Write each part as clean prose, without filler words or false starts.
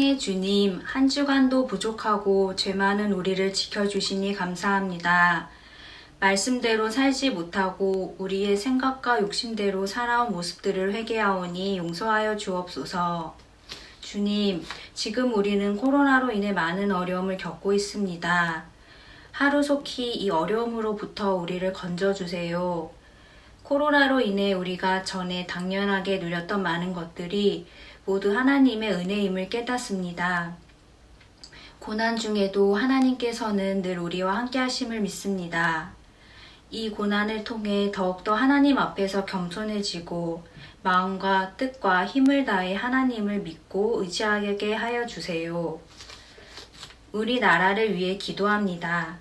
사랑의 주님, 한 주간도 부족하고 죄 많은 우리를 지켜주시니 감사합니다. 말씀대로 살지 못하고 우리의 생각과 욕심대로 살아온 모습들을 회개하오니 용서하여 주옵소서. 주님, 지금 우리는 코로나로 인해 많은 어려움을 겪고 있습니다. 하루속히 이 어려움으로부터 우리를 건져주세요. 코로나로 인해 우리가 전에 당연하게 누렸던 많은 것들이 모두 하나님의 은혜임을 깨닫습니다. 고난 중에도 하나님께서는 늘 우리와 함께 하심을 믿습니다. 이 고난을 통해 더욱더 하나님 앞에서 겸손해지고 마음과 뜻과 힘을 다해 하나님을 믿고 의지하게 하여 주세요. 우리나라를 위해 기도합니다.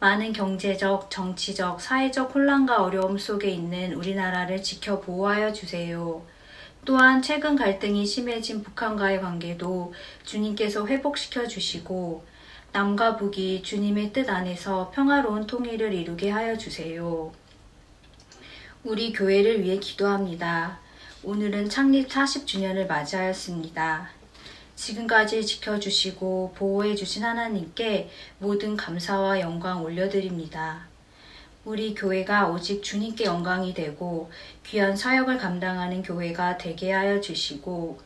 많은 경제적, 정치적, 사회적 혼란과 어려움 속에 있는 우리나라를 지켜 보호하여 주세요. 또한 최근 갈등이 심해진 북한과의 관계도 주님께서 회복시켜 주시고 남과 북이 주님의 뜻 안에서 평화로운 통일을 이루게 하여 주세요. 우리 교회를 위해 기도합니다. 오늘은 창립 40주년을 맞이하였습니다. 지금까지 지켜주시고 보호해 주신 하나님께 모든 감사와 영광 올려드립니다. 우리 교회가 오직 주님께 영광이 되고 귀한 사역을 감당하는 교회가 되게 하여 주시고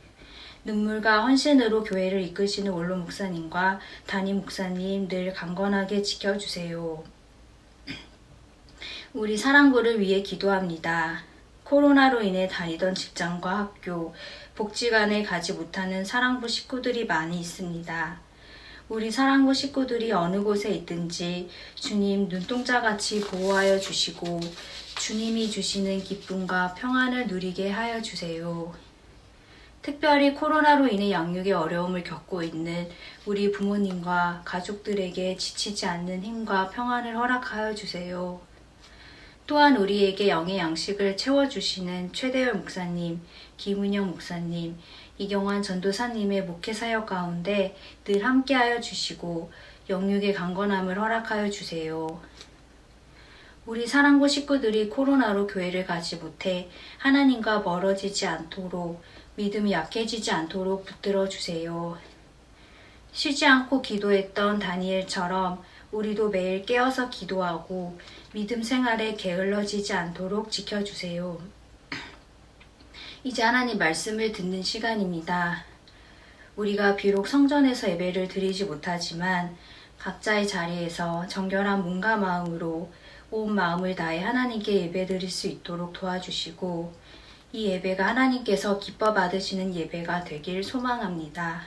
눈물과 헌신으로 교회를 이끄시는 원로 목사님과 담임 목사님 늘 강건하게 지켜주세요. 우리 사랑부를 위해 기도합니다. 코로나로 인해 다니던 직장과 학교, 복지관에 가지 못하는 사랑부 식구들이 많이 있습니다. 우리 사랑부 식구들이 어느 곳에 있든지 주님 눈동자같이 보호하여 주시고 주님이 주시는 기쁨과 평안을 누리게 하여 주세요. 특별히 코로나로 인해 양육의 어려움을 겪고 있는 우리 부모님과 가족들에게 지치지 않는 힘과 평안을 허락하여 주세요. 또한 우리에게 영의 양식을 채워주시는 최대열 목사님, 김은영 목사님, 이경환 전도사님의 목회 사역 가운데 늘 함께하여 주시고 영육의 강건함을 허락하여 주세요. 우리 사랑부 식구들이 코로나로 교회를 가지 못해 하나님과 멀어지지 않도록 믿음이 약해지지 않도록 붙들어 주세요. 쉬지 않고 기도했던 다니엘처럼 우리도 매일 깨어서 기도하고 믿음 생활에 게을러지지 않도록 지켜주세요. 이제 하나님 말씀을 듣는 시간입니다. 우리가 비록 성전에서 예배를 드리지 못하지만 각자의 자리에서 정결한 몸과 마음으로 온 마음을 다해 하나님께 예배드릴 수 있도록 도와주시고 이 예배가 하나님께서 기뻐 받으시는 예배가 되길 소망합니다.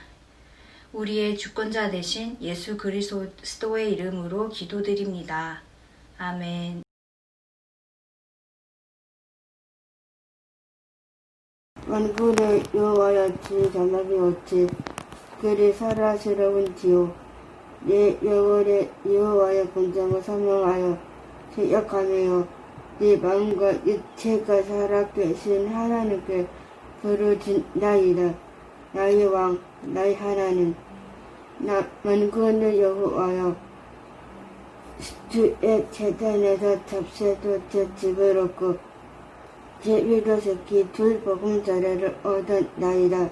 우리의 주권자 되신 예수 그리스도의 이름으로 기도드립니다. 아멘. 만군의 여호와여 주 자막이 어찌 그리 사랑스러운지요. 내 영혼의 여호와의 권장을 사명하여 생각하며 내 마음과 육체가 살아계신 하나님께 부르짖나이다. 나의 왕 나의 하나님 만군의 여호와여 주의 재단에서 잡새도 제 집을 얻고 제 위로 새끼 둘 보금자리를 얻었나이다.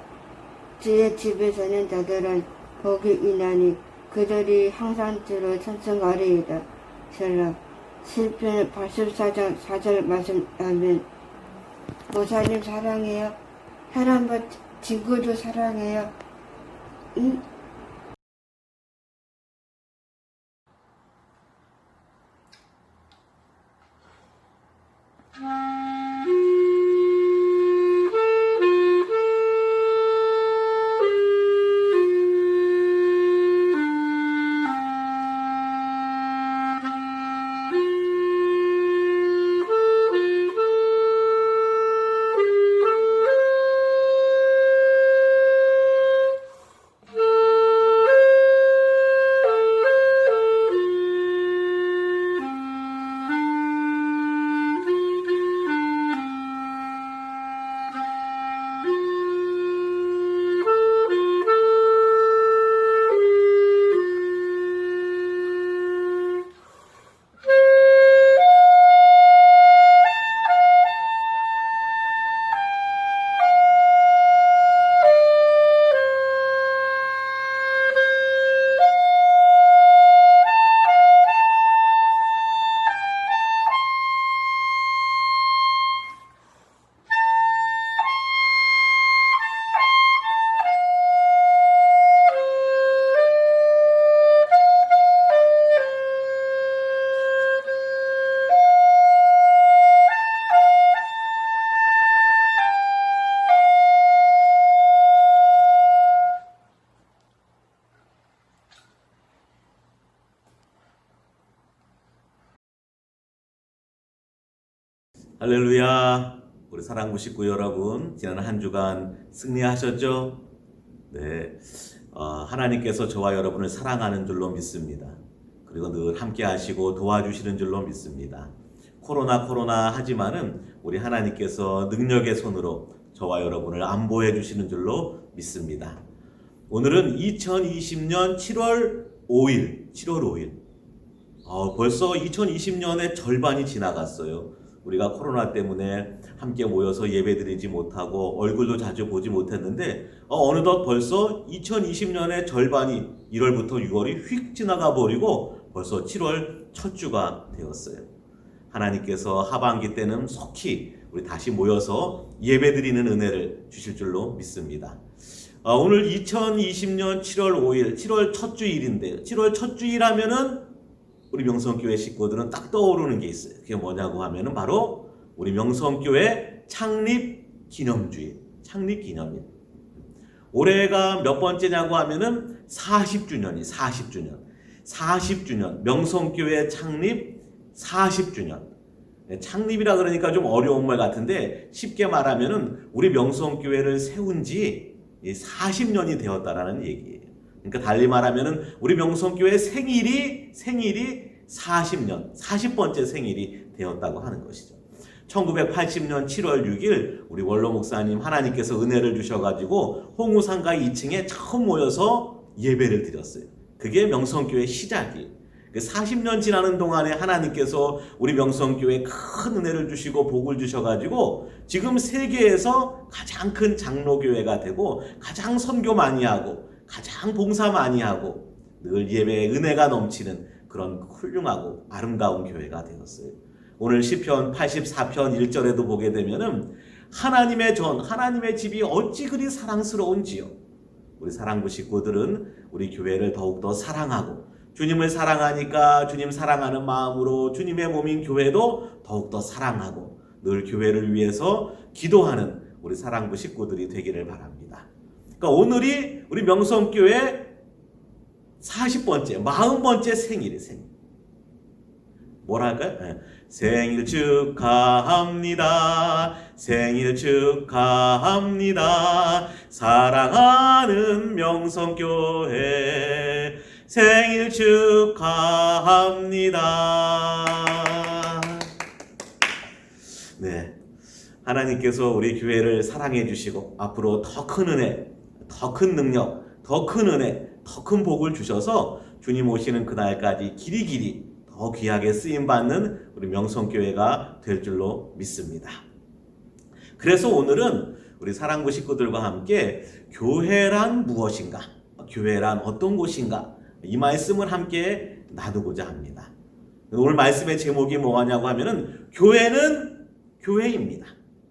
주의 집에 사는 자들은 복이 있나니 그들이 항상 주를 찬송하리이다. 셀라. 시편 84장 4절 말씀. 아멘. 모사님 사랑해요. 사람과 친구도 사랑해요. 응? 할렐루야. 우리 사랑부 식구 여러분, 지난 한 주간 승리하셨죠? 네, 하나님께서 저와 여러분을 사랑하는 줄로 믿습니다. 그리고 늘 함께 하시고 도와주시는 줄로 믿습니다. 코로나 하지만은 우리 하나님께서 능력의 손으로 저와 여러분을 안보해 주시는 줄로 믿습니다. 오늘은 2020년 7월 5일. 벌써 2020년의 절반이 지나갔어요. 우리가 코로나 때문에 함께 모여서 예배드리지 못하고 얼굴도 자주 보지 못했는데 어느덧 벌써 2020년의 절반이 1월부터 6월이 휙 지나가 버리고 벌써 7월 첫 주가 되었어요. 하나님께서 하반기 때는 속히 우리 다시 모여서 예배드리는 은혜를 주실 줄로 믿습니다. 오늘 2020년 7월 5일, 7월 첫 주일인데요. 7월 첫 주일 하면은 우리 명성교회 식구들은 딱 떠오르는 게 있어요. 그게 뭐냐고 하면은 바로 우리 명성교회 창립 기념주일, 창립 기념일. 올해가 몇 번째냐고 하면은 40주년이 40주년. 명성교회 창립 40주년. 창립이라 그러니까 좀 어려운 말 같은데 쉽게 말하면은 우리 명성교회를 세운 지 40년이 되었다라는 얘기예요. 그러니까 달리 말하면은 우리 명성교회 생일이 40년, 40번째 생일이 되었다고 하는 것이죠. 1980년 7월 6일 우리 원로 목사님 하나님께서 은혜를 주셔가지고 홍우상가 2층에 처음 모여서 예배를 드렸어요. 그게 명성교회 시작이에요. 40년 지나는 동안에 하나님께서 우리 명성교회에 큰 은혜를 주시고 복을 주셔가지고 지금 세계에서 가장 큰 장로교회가 되고 가장 선교 많이 하고 가장 봉사 많이 하고 늘 예배에 은혜가 넘치는 그런 훌륭하고 아름다운 교회가 되었어요. 오늘 시편 84편 1절에도 보게 되면은 하나님의 집이 어찌 그리 사랑스러운지요. 우리 사랑부 식구들은 우리 교회를 더욱더 사랑하고 주님을 사랑하니까 주님 사랑하는 마음으로 주님의 몸인 교회도 더욱더 사랑하고 늘 교회를 위해서 기도하는 우리 사랑부 식구들이 되기를 바랍니다. 그러니까 오늘이 우리 명성교회 40번째, 40번째 생일이에요. 뭐라 할까요? 네. 생일 축하합니다. 생일 축하합니다. 사랑하는 명성교회 생일 축하합니다. 네, 하나님께서 우리 교회를 사랑해 주시고 앞으로 더 큰 은혜, 더 큰 능력, 더 큰 은혜, 더 큰 복을 주셔서 주님 오시는 그날까지 길이길이 더 귀하게 쓰임받는 우리 명성교회가 될 줄로 믿습니다. 그래서 오늘은 우리 사랑부 식구들과 함께 교회란 무엇인가, 교회란 어떤 곳인가, 이 말씀을 함께 나누고자 합니다. 오늘 말씀의 제목이 뭐냐고 하면은 교회는 교회입니다.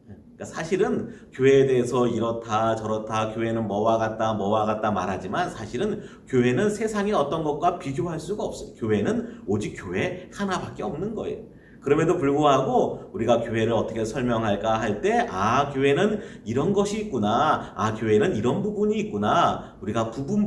그러니까 사실은 교회에 대해서 이렇다 저렇다, 교회는 뭐와 같다 말하지만 사실은 교회는 세상의 어떤 것과 비교할 수가 없어요. 교회는 오직 교회 하나밖에 없는 거예요. 그럼에도 불구하고 우리가 교회를 어떻게 설명할까 할 때, 교회는 이런 것이 있구나, 교회는 이런 부분이 있구나, 우리가 부분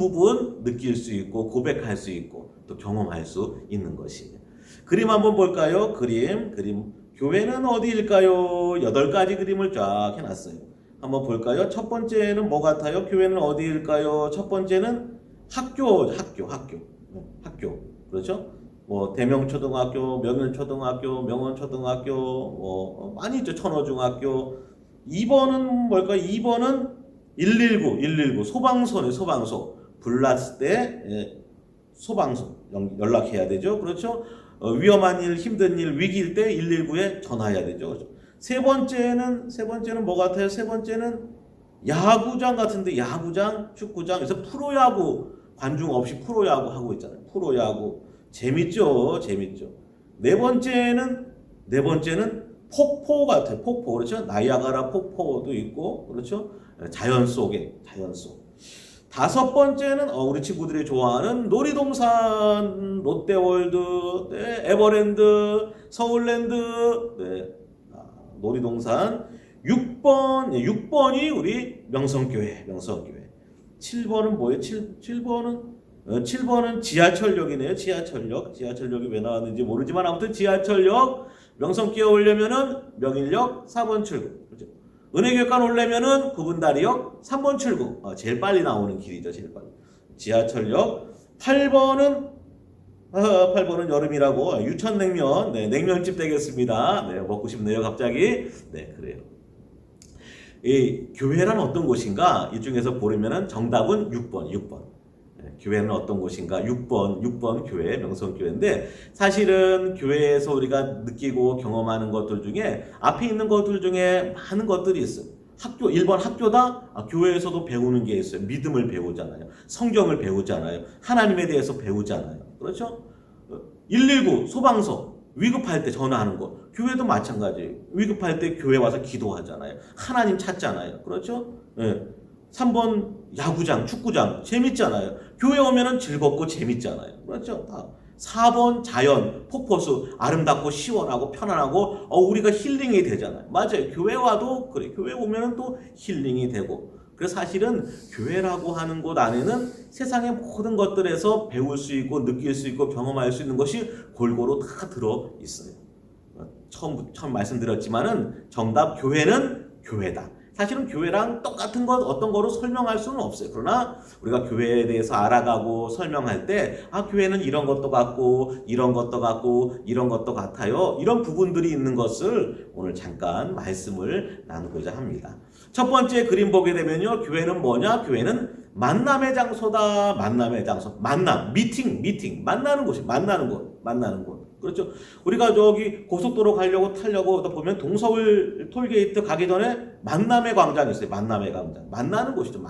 느낄 수 있고 고백할 수 있고 또 경험할 수 있는 것이에요. 그림 한번 볼까요? 그림. 교회는 어디일까요? 8가지 그림을 쫙 해놨어요. 한번 볼까요? 첫 번째는 뭐 같아요? 교회는 어디일까요? 첫 번째는 학교. 그렇죠? 뭐 대명초등학교, 명일초등학교, 명원초등학교, 많이 있죠. 천호중학교. 2번은 뭘까요? 2번은 119 소방서. 불 났을 때 소방서 연락해야 되죠. 그렇죠? 위험한 일, 힘든 일, 위기일 때 119에 전화해야 되죠. 그렇죠? 세 번째는 뭐 같아요? 세 번째는 야구장 같은데, 야구장, 축구장. 그래서 프로야구 관중 없이 프로야구 하고 있잖아요. 프로야구 재밌죠. 네 번째는 폭포 같아요. 폭포. 그렇죠? 나이아가라 폭포도 있고, 그렇죠? 자연 속. 다섯 번째는 우리 친구들이 좋아하는 놀이동산, 롯데월드, 에버랜드, 서울랜드, 놀이동산. 6번이 우리 명성교회. 7번은 뭐예요? 7번은 지하철역이네요. 지하철역이 왜 나왔는지 모르지만 아무튼 지하철역. 명성교회 오려면은 명일역 4번 출구. 그렇죠? 은혜교회관 오려면은 구분다리역 3번 출구. 제일 빨리 나오는 길이죠. 제일 빨리. 지하철역. 8번은 여름이라고 유천냉면. 냉면집 되겠습니다. 먹고 싶네요. 갑자기. 그래요. 이 교회란 어떤 곳인가? 이 중에서 고르면은 정답은 6번. 교회는 어떤 곳인가? 6번 교회, 명성교회인데 사실은 교회에서 우리가 느끼고 경험하는 것들 중에 앞에 있는 것들 중에 많은 것들이 있어요. 1번 학교다? 교회에서도 배우는 게 있어요. 믿음을 배우잖아요. 성경을 배우잖아요. 하나님에 대해서 배우잖아요. 그렇죠? 119 소방서 위급할 때 전화하는 거. 교회도 마찬가지예요. 위급할 때 교회 와서 기도하잖아요. 하나님 찾잖아요. 그렇죠? 3번 야구장, 축구장 재밌잖아요. 교회 오면은 즐겁고 재밌잖아요. 그렇죠? 4번 자연, 폭포수 아름답고 시원하고 편안하고 우리가 힐링이 되잖아요. 맞아요. 교회 와도 그래. 교회 오면은 또 힐링이 되고. 그래서 사실은 교회라고 하는 곳 안에는 세상의 모든 것들에서 배울 수 있고 느낄 수 있고 경험할 수 있는 것이 골고루 다 들어 있어요. 처음 말씀드렸지만은 정답 교회는 교회다. 사실은 교회랑 똑같은 것 어떤 거로 설명할 수는 없어요. 그러나 우리가 교회에 대해서 알아가고 설명할 때 교회는 이런 것도 같고 이런 것도 같고 이런 것도 같아요. 이런 부분들이 있는 것을 오늘 잠깐 말씀을 나누고자 합니다. 첫 번째 그림 보게 되면요. 교회는 뭐냐? 교회는 만남의 장소다. 만남의 장소. 미팅. 만나는 곳이 만나는 곳. 그렇죠? 우리가 저기 고속도로 타려고 보면 동서울 톨게이트 가기 전에 만남의 광장이 있어요. 만남의 광장. 만나는 곳이죠.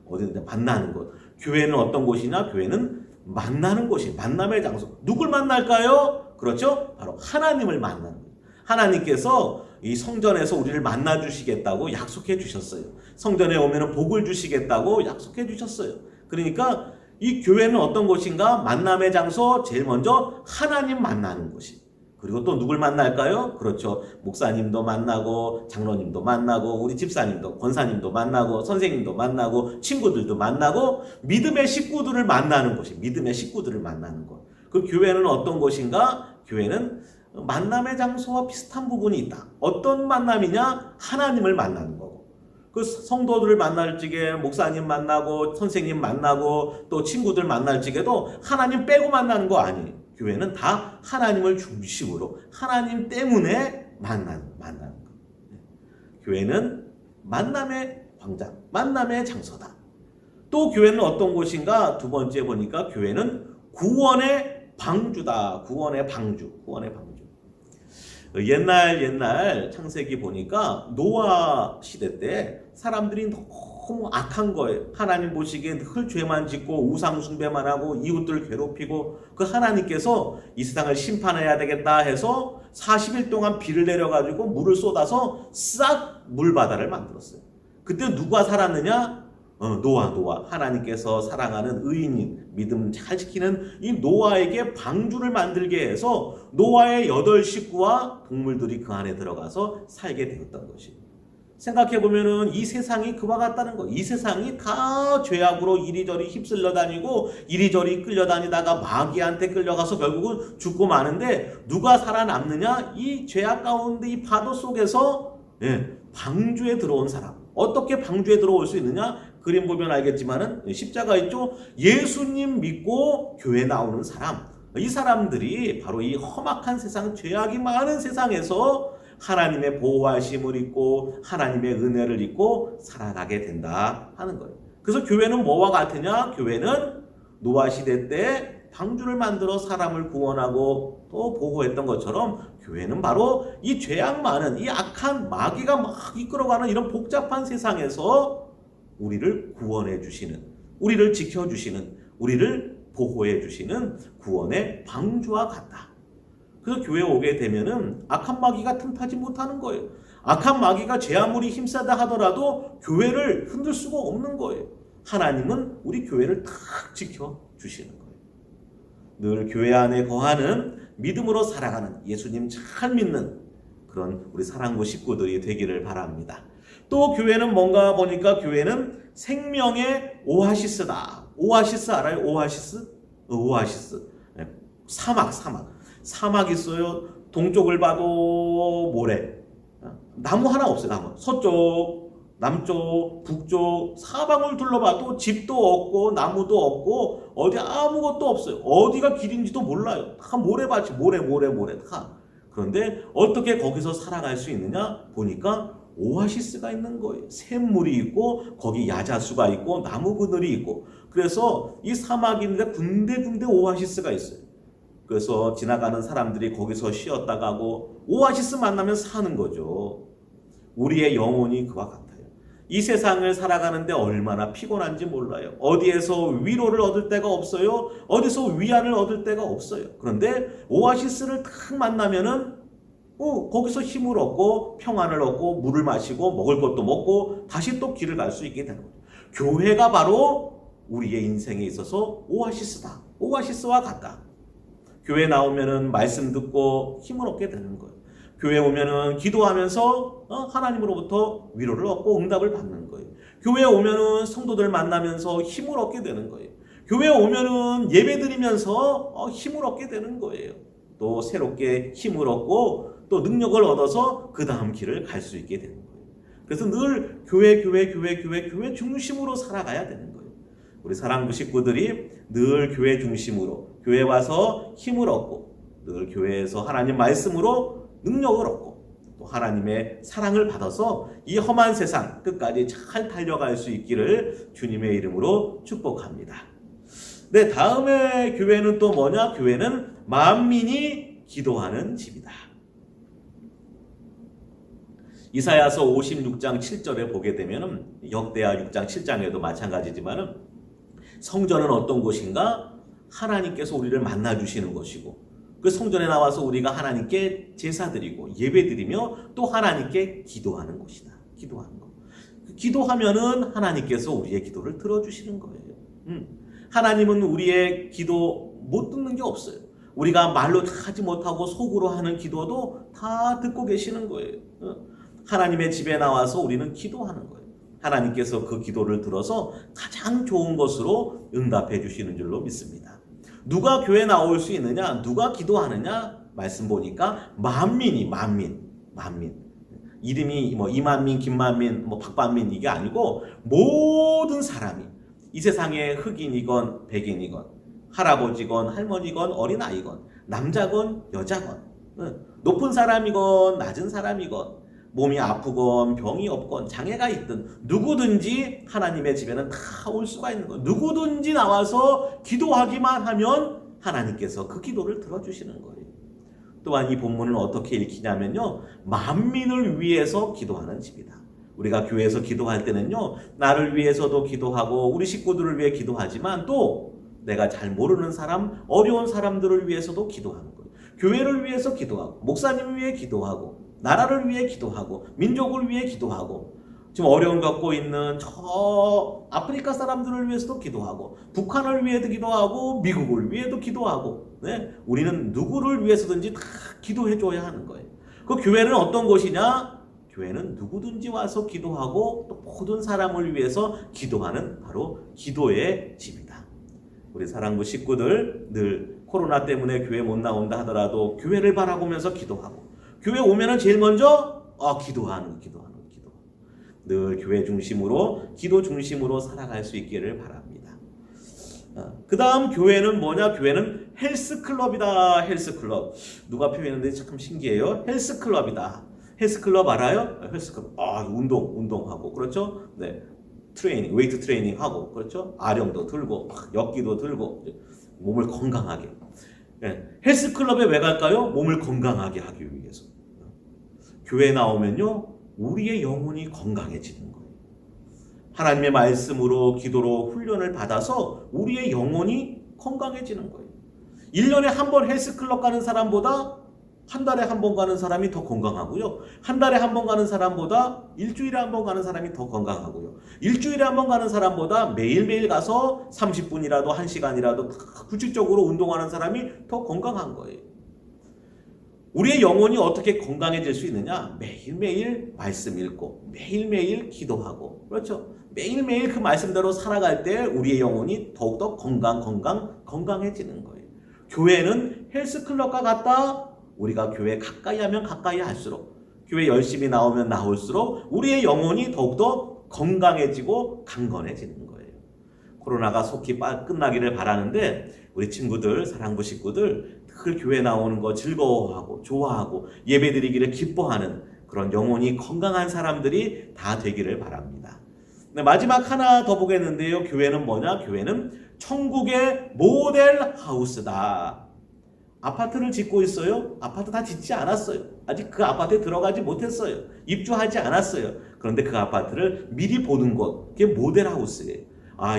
어디든지 만나는 곳. 교회는 어떤 곳이냐? 교회는 만나는 곳이 만남의 장소. 누굴 만날까요? 그렇죠? 바로 하나님을 만나는 거예요. 하나님께서 이 성전에서 우리를 만나 주시겠다고 약속해 주셨어요. 성전에 오면 복을 주시겠다고 약속해 주셨어요. 그러니까 이 교회는 어떤 곳인가? 만남의 장소, 제일 먼저 하나님 만나는 곳이. 그리고 또 누굴 만날까요? 그렇죠. 목사님도 만나고 장로님도 만나고 우리 집사님도 권사님도 만나고 선생님도 만나고 친구들도 만나고 믿음의 식구들을 만나는 곳이 믿음의 식구들을 만나는 곳. 그 교회는 어떤 곳인가? 교회는 만남의 장소와 비슷한 부분이 있다. 어떤 만남이냐? 하나님을 만나는 거고. 그 성도들을 만날 적에 목사님 만나고 선생님 만나고 또 친구들 만날 적에도 하나님 빼고 만나는 거 아니에요. 교회는 다 하나님을 중심으로 하나님 때문에 만나는 거예요. 교회는 만남의 광장, 만남의 장소다. 또 교회는 어떤 곳인가? 두 번째 보니까 교회는 구원의 방주다. 구원의 방주. 옛날 창세기 보니까 노아 시대 때 사람들이 너무 악한 거예요. 하나님 보시기에 늘 죄만 짓고 우상 숭배만 하고 이웃들 괴롭히고 그 하나님께서 이 세상을 심판해야 되겠다 해서 40일 동안 비를 내려가지고 물을 쏟아서 싹 물바다를 만들었어요. 그때 누가 살았느냐? 노아. 하나님께서 사랑하는 의인인 믿음 잘 지키는 이 노아에게 방주를 만들게 해서 노아의 8 식구와 동물들이 그 안에 들어가서 살게 되었던 것이. 생각해보면은 이 세상이 그와 같다는 거. 이 세상이 다 죄악으로 이리저리 휩쓸려 다니고 이리저리 끌려다니다가 마귀한테 끌려가서 결국은 죽고 마는데 누가 살아남느냐? 이 죄악 가운데 이 파도 속에서 방주에 들어온 사람. 어떻게 방주에 들어올 수 있느냐? 그림 보면 알겠지만은 십자가 있죠? 예수님 믿고 교회 나오는 사람. 이 사람들이 바로 이 험악한 세상, 죄악이 많은 세상에서 하나님의 보호하심을 입고 하나님의 은혜를 입고 살아가게 된다 하는 거예요. 그래서 교회는 뭐와 같으냐? 교회는 노아 시대 때 방주를 만들어 사람을 구원하고 또 보호했던 것처럼 교회는 바로 이 죄악 많은 이 악한 마귀가 막 이끌어가는 이런 복잡한 세상에서 우리를 구원해 주시는, 우리를 지켜 주시는, 우리를 보호해 주시는 구원의 방주와 같다. 그래서 교회에 오게 되면은 악한 마귀가 틈타지 못하는 거예요. 악한 마귀가 제 아무리 힘세다 하더라도 교회를 흔들 수가 없는 거예요. 하나님은 우리 교회를 탁 지켜 주시는 거예요. 늘 교회 안에 거하는 믿음으로 살아가는 예수님 잘 믿는 그런 우리 사랑부 식구들이 되기를 바랍니다. 또 교회는 뭔가 보니까 교회는 생명의 오아시스다. 오아시스 알아요? 오아시스? 사막 있어요. 동쪽을 봐도 모래. 나무 하나 없어요. 나무. 서쪽, 남쪽, 북쪽, 사방을 둘러봐도 집도 없고 나무도 없고 어디 아무것도 없어요. 어디가 길인지도 몰라요. 다 모래밭이 모래 다. 그런데 어떻게 거기서 살아갈 수 있느냐? 보니까 오아시스가 있는 거예요. 샘물이 있고 거기 야자수가 있고 나무 그늘이 있고 그래서 이 사막인데 군데군데 오아시스가 있어요. 그래서 지나가는 사람들이 거기서 쉬었다 가고 오아시스 만나면 사는 거죠. 우리의 영혼이 그와 같아요. 이 세상을 살아가는데 얼마나 피곤한지 몰라요. 어디에서 위로를 얻을 데가 없어요. 어디서 위안을 얻을 데가 없어요. 그런데 오아시스를 딱 만나면은 거기서 힘을 얻고 평안을 얻고 물을 마시고 먹을 것도 먹고 다시 또 길을 갈 수 있게 되는 거예요. 교회가 바로 우리의 인생에 있어서 오아시스다. 오아시스와 같다. 교회 나오면은 말씀 듣고 힘을 얻게 되는 거예요. 교회 오면은 기도하면서 하나님으로부터 위로를 얻고 응답을 받는 거예요. 교회 오면은 성도들 만나면서 힘을 얻게 되는 거예요. 교회 오면은 예배드리면서 힘을 얻게 되는 거예요. 또 새롭게 힘을 얻고 또 능력을 얻어서 그 다음 길을 갈 수 있게 되는 거예요. 그래서 늘 교회 중심으로 살아가야 되는 거예요. 우리 사랑부 식구들이 늘 교회 중심으로 교회 와서 힘을 얻고 늘 교회에서 하나님 말씀으로 능력을 얻고 또 하나님의 사랑을 받아서 이 험한 세상 끝까지 잘 달려갈 수 있기를 주님의 이름으로 축복합니다. 네, 다음에 교회는 또 뭐냐? 교회는 만민이 기도하는 집이다. 이사야서 56장 7절에 보게 되면 역대하 6장 7장에도 마찬가지지만은 성전은 어떤 곳인가? 하나님께서 우리를 만나 주시는 것이고, 그 성전에 나와서 우리가 하나님께 제사드리고 예배드리며 또 하나님께 기도하는 것이다. 기도하는 것. 기도하면은 하나님께서 우리의 기도를 들어주시는 거예요. 하나님은 우리의 기도 못 듣는 게 없어요. 우리가 말로 다 하지 못하고 속으로 하는 기도도 다 듣고 계시는 거예요. 하나님의 집에 나와서 우리는 기도하는 거예요. 하나님께서 그 기도를 들어서 가장 좋은 것으로 응답해 주시는 줄로 믿습니다. 누가 교회 나올 수 있느냐? 누가 기도하느냐? 말씀 보니까 만민. 이름이 뭐 이만민, 김만민, 뭐 박반민 이게 아니고 모든 사람이 이 세상에 흑인이건 백인이건 할아버지건 할머니건 어린아이건 남자건 여자건 높은 사람이건 낮은 사람이건 몸이 아프건 병이 없건 장애가 있든 누구든지 하나님의 집에는 다 올 수가 있는 거예요. 누구든지 나와서 기도하기만 하면 하나님께서 그 기도를 들어주시는 거예요. 또한 이 본문은 어떻게 읽히냐면요, 만민을 위해서 기도하는 집이다. 우리가 교회에서 기도할 때는요, 나를 위해서도 기도하고 우리 식구들을 위해 기도하지만 또 내가 잘 모르는 사람, 어려운 사람들을 위해서도 기도하는 거예요. 교회를 위해서 기도하고 목사님을 위해 기도하고 나라를 위해 기도하고 민족을 위해 기도하고 지금 어려움 겪고 있는 저 아프리카 사람들을 위해서도 기도하고 북한을 위해도 기도하고 미국을 위해도 기도하고, 네? 우리는 누구를 위해서든지 다 기도해 줘야 하는 거예요. 그 교회는 어떤 곳이냐? 교회는 누구든지 와서 기도하고 또 모든 사람을 위해서 기도하는 바로 기도의 집이다. 우리 사랑부 식구들 늘 코로나 때문에 교회 못 나온다 하더라도 교회를 바라보면서 기도하고, 교회 오면은 제일 먼저 기도하는 거. 늘 교회 중심으로 기도 중심으로 살아갈 수 있기를 바랍니다. 그 다음 교회는 뭐냐? 교회는 헬스클럽이다. 헬스클럽. 누가 표현했는데 참 신기해요. 헬스클럽이다. 헬스클럽 알아요? 헬스클럽. 운동하고, 그렇죠? 네. 트레이닝, 웨이트 트레이닝 하고, 그렇죠? 아령도 들고, 역기도 들고, 몸을 건강하게. 네. 헬스클럽에 왜 갈까요? 몸을 건강하게 하기 위해서. 교회 나오면요, 우리의 영혼이 건강해지는 거예요. 하나님의 말씀으로 기도로 훈련을 받아서 우리의 영혼이 건강해지는 거예요. 1년에 한 번 헬스클럽 가는 사람보다 한 달에 한 번 가는 사람이 더 건강하고요. 한 달에 한 번 가는 사람보다 일주일에 한 번 가는 사람이 더 건강하고요. 일주일에 한 번 가는 사람보다 매일매일 가서 30분이라도 1시간이라도 규칙적으로 운동하는 사람이 더 건강한 거예요. 우리의 영혼이 어떻게 건강해질 수 있느냐? 매일매일 말씀 읽고 매일매일 기도하고, 그렇죠? 매일매일 그 말씀대로 살아갈 때 우리의 영혼이 더욱더 건강해지는 거예요. 교회는 헬스클럽과 같다. 우리가 교회 가까이 하면 가까이 할수록, 교회 열심히 나오면 나올수록 우리의 영혼이 더욱더 건강해지고 강건해지는 거예요. 코로나가 속히 끝나기를 바라는데 우리 친구들, 사랑부 식구들 늘 교회 나오는 거 즐거워하고 좋아하고 예배드리기를 기뻐하는 그런 영혼이 건강한 사람들이 다 되기를 바랍니다. 네, 마지막 하나 더 보겠는데요. 교회는 뭐냐? 교회는 천국의 모델 하우스다. 아파트를 짓고 있어요. 아파트 다 짓지 않았어요. 아직 그 아파트에 들어가지 못했어요. 입주하지 않았어요. 그런데 그 아파트를 미리 보는 것, 그게 모델 하우스예요.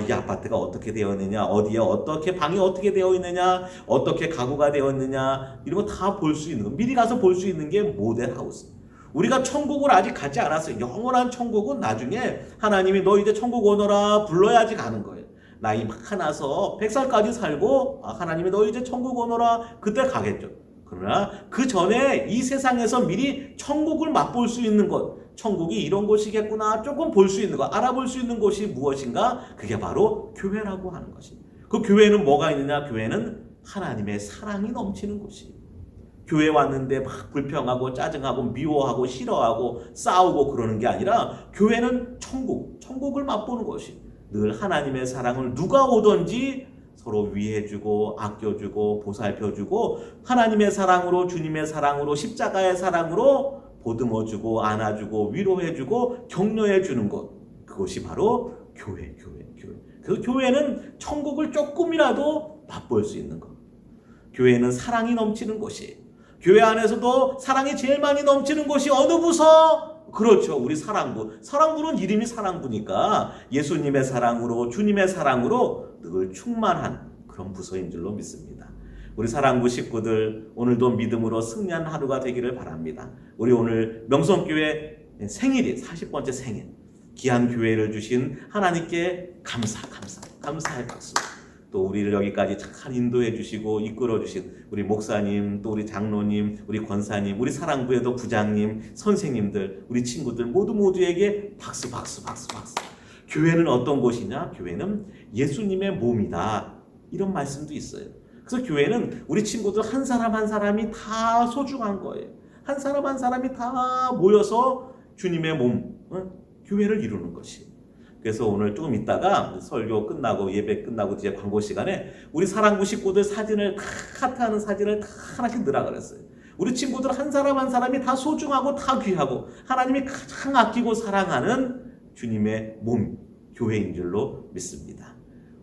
이 아파트가 어떻게 되어 있느냐, 어디에 어떻게 방이 어떻게 되어 있느냐, 어떻게 가구가 되어 있느냐, 이런 거 다 볼 수 있는 거, 미리 가서 볼 수 있는 게 모델 하우스. 우리가 천국을 아직 가지 않았어요. 영원한 천국은 나중에 하나님이 너 이제 천국 오너라 불러야지 가는 거예요. 나이 많아서 100살까지 살고 하나님이 너 이제 천국 오너라 그때 가겠죠. 그러나 그 전에 이 세상에서 미리 천국을 맛볼 수 있는 것, 천국이 이런 곳이겠구나 조금 볼 수 있는 것, 알아볼 수 있는 곳이 무엇인가? 그게 바로 교회라고 하는 것입니다. 그 교회는 뭐가 있느냐? 교회는 하나님의 사랑이 넘치는 곳이에요. 교회 왔는데 막 불평하고 짜증하고 미워하고 싫어하고 싸우고 그러는 게 아니라 교회는 천국을 맛보는 것이, 늘 하나님의 사랑을 누가 오든지 서로 위해주고 아껴주고 보살펴주고 하나님의 사랑으로, 주님의 사랑으로, 십자가의 사랑으로 보듬어주고 안아주고 위로해주고 격려해주는 것, 그것이 바로 교회. 그 교회는 천국을 조금이라도 맛볼 수 있는 것. 교회는 사랑이 넘치는 곳이에요. 교회 안에서도 사랑이 제일 많이 넘치는 곳이 어느 부서? 그렇죠, 우리 사랑부. 사랑부는 이름이 사랑부니까 예수님의 사랑으로, 주님의 사랑으로 늘 충만한 그런 부서인 줄로 믿습니다. 우리 사랑부 식구들 오늘도 믿음으로 승리한 하루가 되기를 바랍니다. 우리 오늘 명성교회 생일이 40번째 생일, 귀한 교회를 주신 하나님께 감사의 박수. 또 우리를 여기까지 잘 인도해 주시고 이끌어 주신 우리 목사님, 또 우리 장로님, 우리 권사님, 우리 사랑부에도 부장님, 선생님들, 우리 친구들 모두에게 박수. 교회는 어떤 곳이냐? 교회는 예수님의 몸이다. 이런 말씀도 있어요. 그래서 교회는 우리 친구들 한 사람 한 사람이 다 소중한 거예요. 한 사람 한 사람이 다 모여서 주님의 몸, 교회를 이루는 것이. 그래서 오늘 조금 있다가 설교 끝나고 예배 끝나고 이제 광고 시간에 우리 사랑부 식구들 사진을 다 카트하는 사진을 다 하나씩 넣으라 그랬어요. 우리 친구들 한 사람 한 사람이 다 소중하고 다 귀하고 하나님이 가장 아끼고 사랑하는 주님의 몸, 교회인 줄로 믿습니다.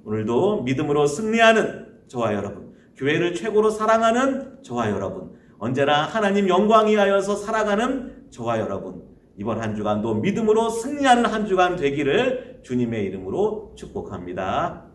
오늘도 믿음으로 승리하는 저와 여러분, 교회를 최고로 사랑하는 저와 여러분, 언제나 하나님 영광 위하여서 살아가는 저와 여러분, 이번 한 주간도 믿음으로 승리하는 한 주간 되기를 주님의 이름으로 축복합니다.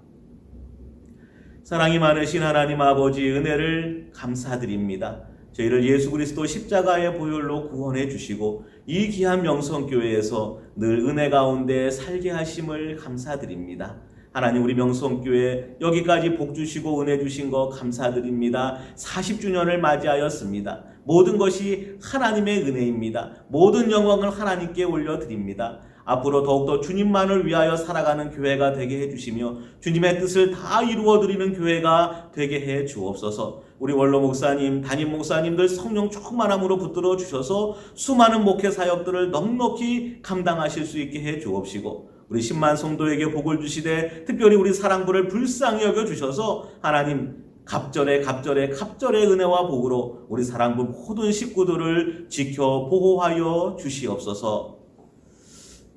사랑이 많으신 하나님 아버지 은혜를 감사드립니다. 저희를 예수 그리스도 십자가의 보혈로 구원해 주시고 이 귀한 명성교회에서 늘 은혜 가운데 살게 하심을 감사드립니다. 하나님 우리 명성교회 여기까지 복 주시고 은혜 주신 거 감사드립니다. 40주년을 맞이하였습니다. 모든 것이 하나님의 은혜입니다. 모든 영광을 하나님께 올려드립니다. 앞으로 더욱더 주님만을 위하여 살아가는 교회가 되게 해주시며 주님의 뜻을 다 이루어드리는 교회가 되게 해 주옵소서. 우리 원로 목사님, 담임 목사님들 성령 충만함으로 붙들어 주셔서 수많은 목회 사역들을 넉넉히 감당하실 수 있게 해 주옵시고 우리 10만 성도에게 복을 주시되 특별히 우리 사랑부를 불쌍히 여겨 주셔서 하나님 갑절의 은혜와 복으로 우리 사랑부 모든 식구들을 지켜 보호하여 주시옵소서.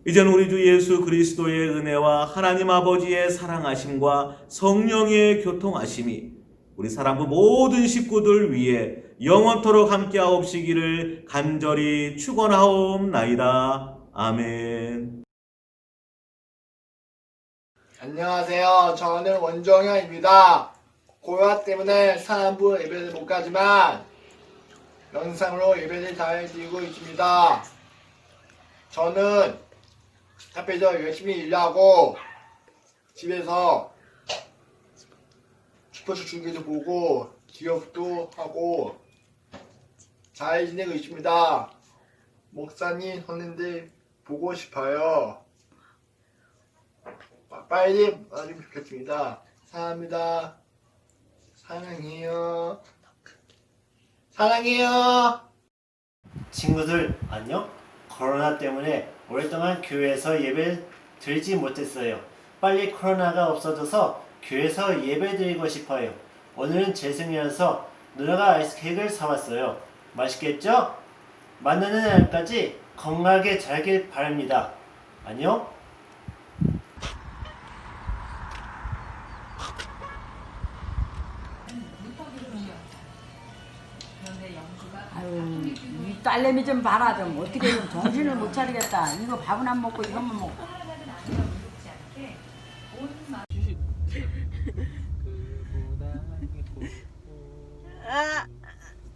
이제는 우리 주 예수 그리스도의 은혜와 하나님 아버지의 사랑하심과 성령의 교통하심이 우리 사랑부 모든 식구들 위해 영원토록 함께하옵시기를 간절히 축원하옵나이다. 아멘. 안녕하세요. 저는 원정현입니다. 고요화 때문에 사랑부 예배를 못 가지만 영상으로 예배를 잘 드리고 있습니다. 저는 앞에서 열심히 일하고 집에서 스포츠 중계도 보고 기업도 하고 잘 지내고 있습니다. 목사님, 선생님들 보고 싶어요. 빨리 와주면 좋겠습니다. 사랑합니다. 사랑해요. 사랑해요. 친구들 안녕? 코로나 때문에 오랫동안 교회에서 예배 드리지 못했어요. 빨리 코로나가 없어져서 교회에서 예배 드리고 싶어요. 오늘은 제 생일이라서 누나가 아이스케이크를 사왔어요. 맛있겠죠? 만나는 날까지 건강하게 자라길 바랍니다. 안녕? 아유, 이 딸내미 좀 봐라 좀. 어떻게 좀 정신을 못 차리겠다. 이거 밥은 안 먹고 이것만 먹고.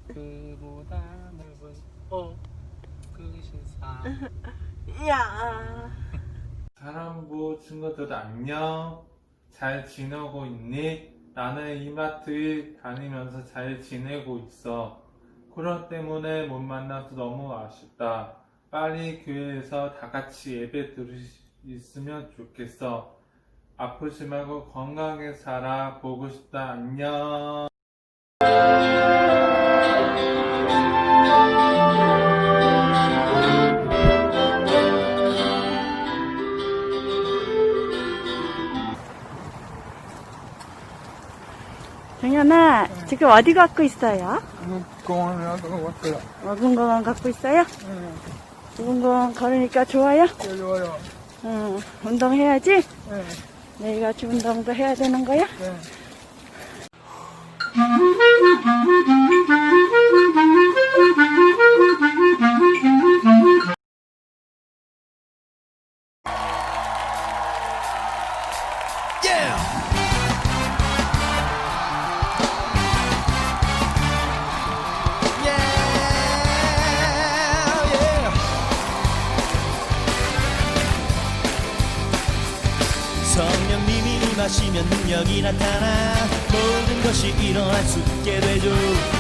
그보다 넓은 그 신사. 야. 사랑부 친구들 안녕. 잘 지내고 있니? 나는 이마트 다니면서 잘 지내고 있어. 코로나 때문에 못 만나서 너무 아쉽다. 빨리 교회에서 다 같이 예배 드릴 수 있으면 좋겠어. 아프지 말고 건강하게 살아. 보고 싶다. 안녕. 정연아, 지금 어디 갖고 있어요? 공원에 왔어요. 어근공원 갖고 있어요? 어근공원 걸으니까 좋아요? 좋아요. 응, 운동해야지? 내일 같이 운동도 해야 되는 거야? 임하시면 능력이 나타나 모든 것이 일어날 수 있게 되죠.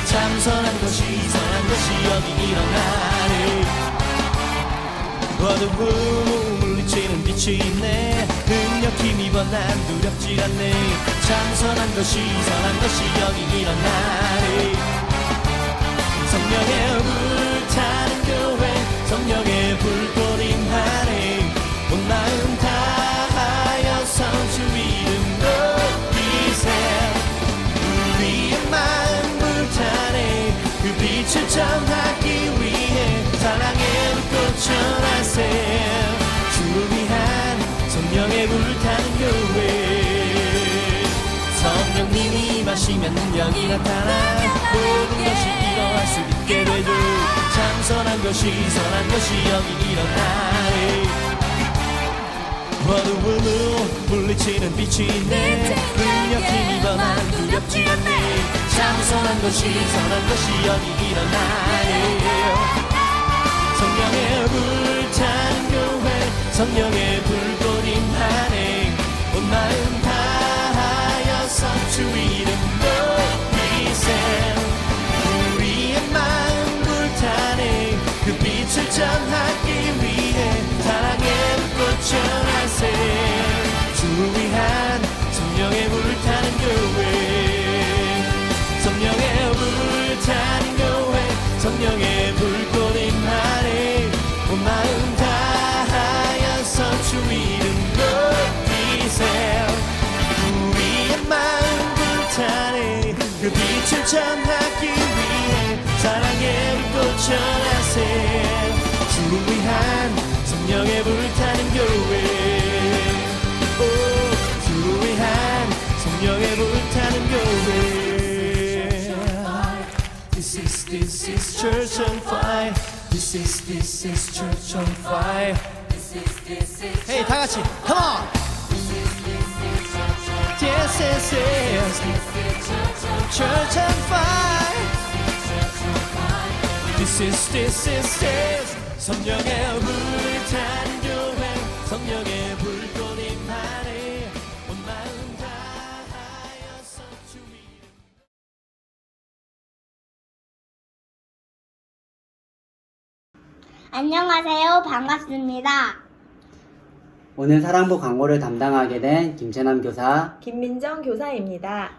참 선한 것이 선한 것이 여기 일어나네. 어두움을 물리치는 빛이 있네. 능력 힘입어 난 두렵지 않네. 참 선한 것이 선한 것이 여기 일어나네. 성령의 불타는 교회 성령의 불꽃 임하네. 온 마음 다하여서 주 이름 높이세. 우리의 마음 불타네. 그 빛을 전하기 위해 사랑의 불꽃 전하세. 주를 위한 성령의 불타는 교회. 성령님이 임하시면 능력이 나타나 모든 것이 일어날 수 있게 되죠. 참 선한 것이 선한 것이 여기 일어나네. 어두움을 물리치는 빛이 있네. 능력 힘입어 난 두렵지 않네. 참 선한 것이 선한 것이 여기 일어나네. 성령의 불타는 교회 성령의 불꽃 임하네. 온 마음 다하여서 주 이름 높이세. 우리의 마음 불타네. 그 빛을 전하기 위해 사랑의 불꽃 전하세. 주를 위한 성령의 불타는 교회. 성령의 불타는 교회 성령의 불꽃 임하네. 온 마음 다하여서 주 이름 높이세. 우리의 마음 불타네. 그 빛을 전하기 위해 사랑의 불꽃 전하세. 주를 위한 성령의 불타는 교회. 오, 주를 위한 성령의 불타는 교회. This is church on fire. This is church on fire. Hey, 다 같이, come on. This is church on fire. This is 성령의 불타는 교회 성령의 불꽃 임하네. 온 마음 다하여서 주 이름. 안녕하세요. 반갑습니다. 오늘 사랑부 광고를 담당하게 된 김채남 교사, 김민정 교사입니다.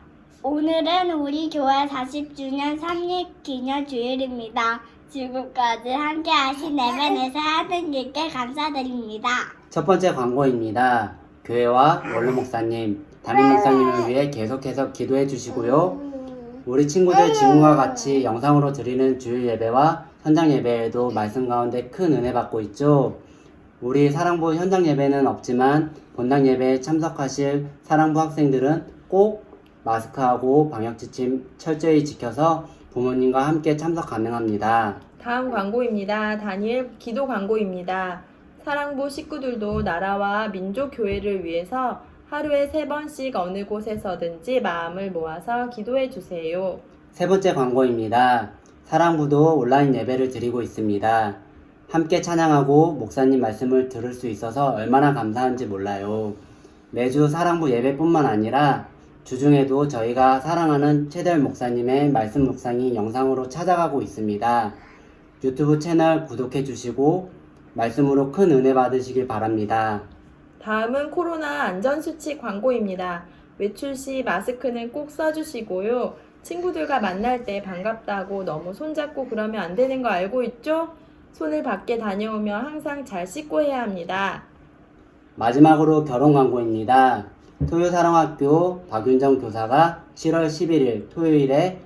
오늘은 우리 교회 40주년 창립 기념 주일입니다. 지금까지 함께 하신 내면에서 하느님께 감사드립니다. 첫 번째 광고입니다. 교회와 원로 목사님, 담임 목사님을 위해 계속해서 기도해 주시고요. 우리 친구들 지금과 같이 영상으로 드리는 주일 예배와 현장 예배에도 말씀 가운데 큰 은혜 받고 있죠. 우리 사랑부 현장 예배는 없지만 본당 예배에 참석하실 사랑부 학생들은 꼭 마스크하고 방역지침 철저히 지켜서 부모님과 함께 참석 가능합니다. 다음 광고입니다. 다니엘 기도 광고입니다. 사랑부 식구들도 나라와 민족 교회를 위해서 하루에 3번씩 어느 곳에서든지 마음을 모아서 기도해 주세요. 세 번째 광고입니다. 사랑부도 온라인 예배를 드리고 있습니다. 함께 찬양하고 목사님 말씀을 들을 수 있어서 얼마나 감사한지 몰라요. 매주 사랑부 예배뿐만 아니라 주중에도 저희가 사랑하는 최대열 목사님의 말씀 묵상이 영상으로 찾아가고 있습니다. 유튜브 채널 구독해 주시고 말씀으로 큰 은혜 받으시길 바랍니다. 다음은 코로나 안전수칙 광고입니다. 외출 시 마스크는 꼭 써주시고요. 친구들과 만날 때 반갑다고 너무 손잡고 그러면 안 되는 거 알고 있죠? 손을 밖에 다녀오면 항상 잘 씻고 해야 합니다. 마지막으로 결혼 광고입니다. 토요사랑학교 박윤정 교사가 7월 11일 토요일에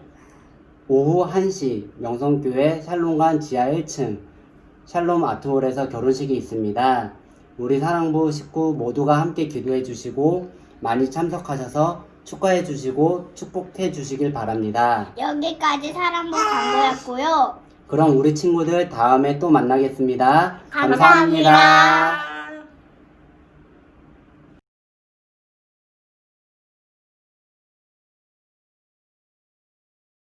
오후 1시 명성교회 샬롬관 지하 1층 샬롬 아트홀에서 결혼식이 있습니다. 우리 사랑부 식구 모두가 함께 기도해 주시고 많이 참석하셔서 축하해 주시고 축복해 주시길 바랍니다. 여기까지 사랑부 광고였고요. 그럼 우리 친구들 다음에 또 만나겠습니다. 감사합니다.